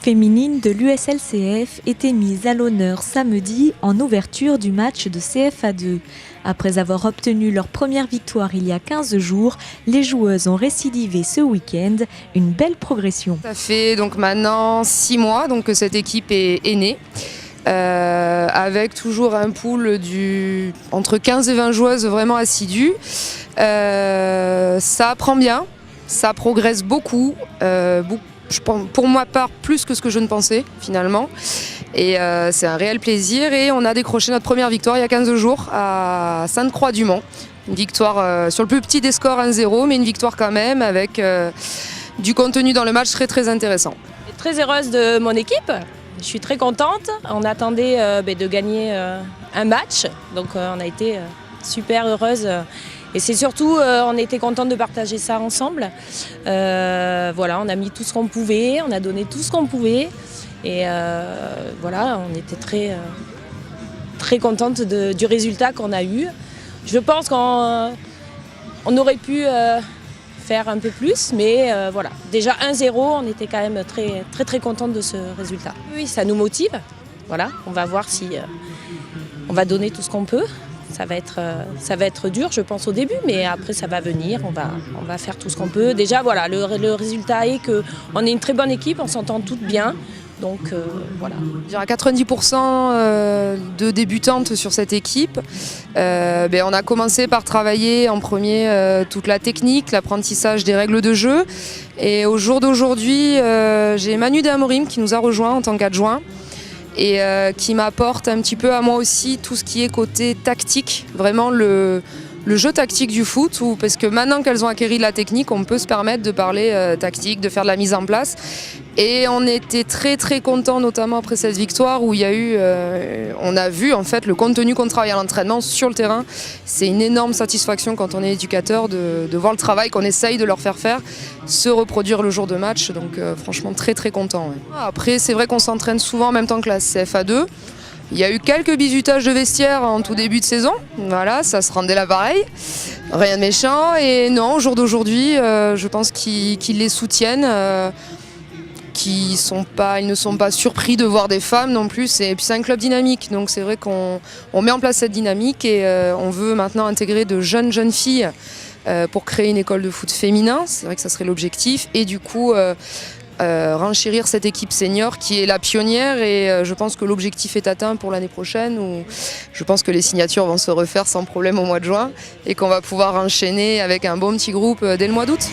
féminine de l'USLCF était mise à l'honneur samedi en ouverture du match de CFA2. Après avoir obtenu leur première victoire il y a 15 jours, les joueuses ont récidivé ce week-end, une belle progression. Ça fait donc maintenant 6 mois que cette équipe est née. Avec toujours un pool entre 15 et 20 joueuses vraiment assidues. Ça apprend bien, ça progresse beaucoup, pour ma part plus que ce que je ne pensais finalement. Et c'est un réel plaisir et on a décroché notre première victoire il y a 15 jours à Sainte-Croix-du-Mont. Une victoire sur le plus petit des scores 1-0, mais une victoire quand même avec du contenu dans le match très intéressant. Je suis très heureuse de mon équipe. Je suis très contente. On attendait de gagner un match, donc on a été super heureuse. Et c'est surtout, on était contente de partager ça ensemble. Voilà, on a mis tout ce qu'on pouvait, on a donné tout ce qu'on pouvait. Et voilà, on était très contente du résultat qu'on a eu. Je pense qu'on aurait pu faire un peu plus, mais voilà. Déjà 1-0, on était quand même très contente de ce résultat. Oui, ça nous motive. Voilà, on va voir si on va donner tout ce qu'on peut. Ça va être dur, je pense, au début, mais après ça va venir, on va faire tout ce qu'on peut. Déjà, voilà, le résultat est qu'on est une très bonne équipe, on s'entend toutes bien. Donc voilà. Il y aura 90% de débutantes sur cette équipe. On a commencé par travailler en premier toute la technique, l'apprentissage des règles de jeu. Et au jour d'aujourd'hui, j'ai Manu de Amorim qui nous a rejoint en tant qu'adjoint et qui m'apporte un petit peu à moi aussi tout ce qui est côté tactique, vraiment le jeu tactique du foot, parce que maintenant qu'elles ont acquis la technique, on peut se permettre de parler tactique, de faire de la mise en place. Et on était très contents, notamment après cette victoire où il y a eu, on a vu en fait le contenu qu'on travaille à l'entraînement sur le terrain. C'est une énorme satisfaction quand on est éducateur de voir le travail qu'on essaye de leur faire se reproduire le jour de match. Donc franchement très content. Ouais. Après c'est vrai qu'on s'entraîne souvent en même temps que la CFA2. Il y a eu quelques bizutages de vestiaire en tout début de saison, voilà, ça se rendait là pareil, rien de méchant. Et non, au jour d'aujourd'hui, je pense qu'ils les soutiennent, ils ne sont pas surpris de voir des femmes non plus. Et puis c'est un club dynamique, donc c'est vrai qu'on met en place cette dynamique et on veut maintenant intégrer de jeunes filles pour créer une école de foot féminin, c'est vrai que ça serait l'objectif. Et du coup, renchérir cette équipe senior qui est la pionnière et je pense que l'objectif est atteint pour l'année prochaine où je pense que les signatures vont se refaire sans problème au mois de juin et qu'on va pouvoir enchaîner avec un bon petit groupe dès le mois d'août.